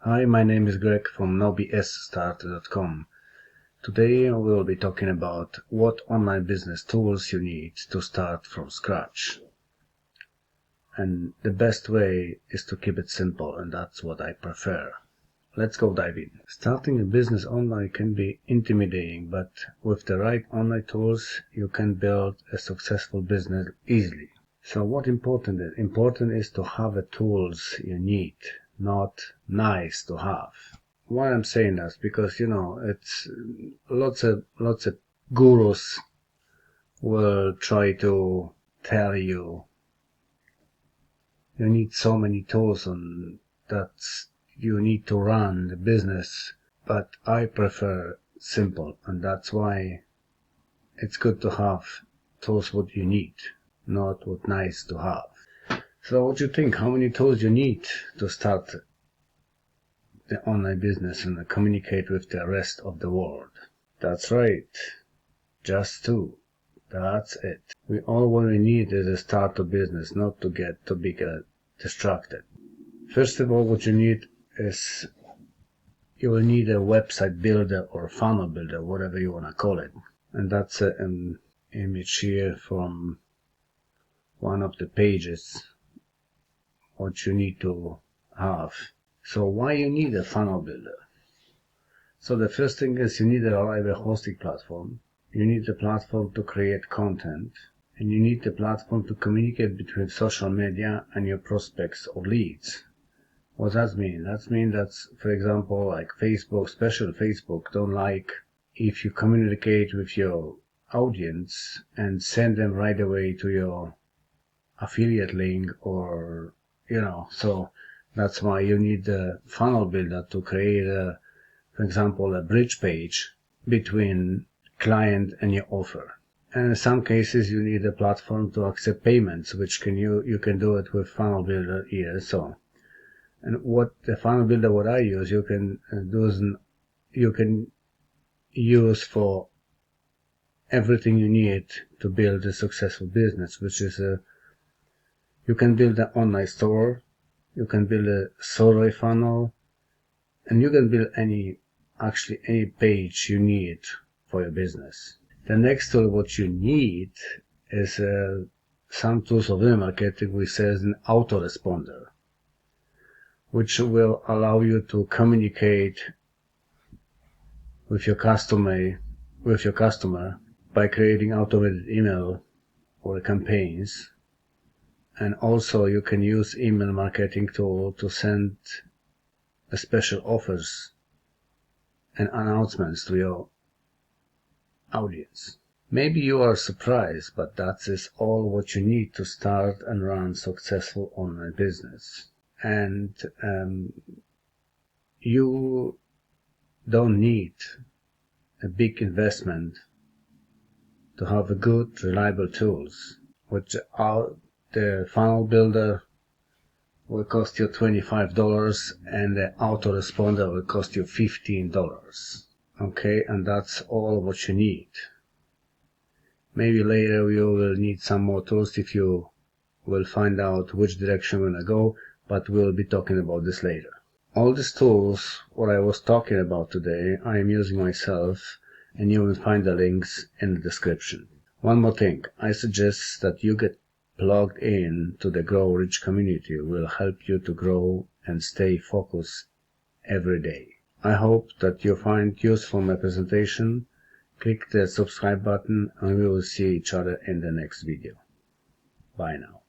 Hi, my name is Greg from nobstarter.com. Today we will be talking about what online business tools you need to start from scratch. And the best way is to keep it simple, and that's what I prefer. Let's go dive in. Starting a business online can be intimidating, but with the right online tools you can build a successful business easily. So what important is? Important is to have the tools you need, not nice to have. Why I'm saying that? Because it's lots of gurus will try to tell you need so many tools and that you need to run the business, but I prefer simple, and that's why it's good to have tools what you need, not what nice to have. So what do you think? How many tools you need to start the online business and communicate with the rest of the world? That's right, just two. That's it. All we need is a start a business, not to get too big distracted. First of all, what you need is you will need a website builder or funnel builder, whatever you want to call it. And that's an image here from one of the pages what you need to have. So why you need a funnel builder? So the first thing is you need a reliable hosting platform. You need a platform to create content, and you need a platform to communicate between social media and your prospects or leads. What does that mean? That means that, for example, like Facebook, especially Facebook, don't like if you communicate with your audience and send them right away to your affiliate link or, so that's why you need a funnel builder to create for example, a bridge page between client and your offer. And in some cases you need a platform to accept payments, which you can do it with funnel builder here. So, and what the funnel builder what I use, you can use for everything you need to build a successful business, which is you can build an online store, you can build a survey funnel, and you can build any page you need for your business. The next tool what you need is some tools of email marketing, which says an Autoresponder, which will allow you to communicate with your customer by creating automated email or campaigns. And also you can use email marketing tool to send special offers and announcements to your audience. Maybe you are surprised, but that is all what you need to start and run successful online business. And you don't need a big investment to have a good, reliable tools, which are the funnel builder will cost you $25 and the autoresponder will cost you $15. Okay, and that's all what you need. Maybe later you will need some more tools if you will find out which direction you want to go, but we'll be talking about this later. All these tools, what I was talking about today, I am using myself, and you will find the links in the description. One more thing, I suggest that you get plugged in to the Grow Rich community. It will help you to grow and stay focused every day. I hope that you find useful my presentation. Click the subscribe button and we will see each other in the next video. Bye now.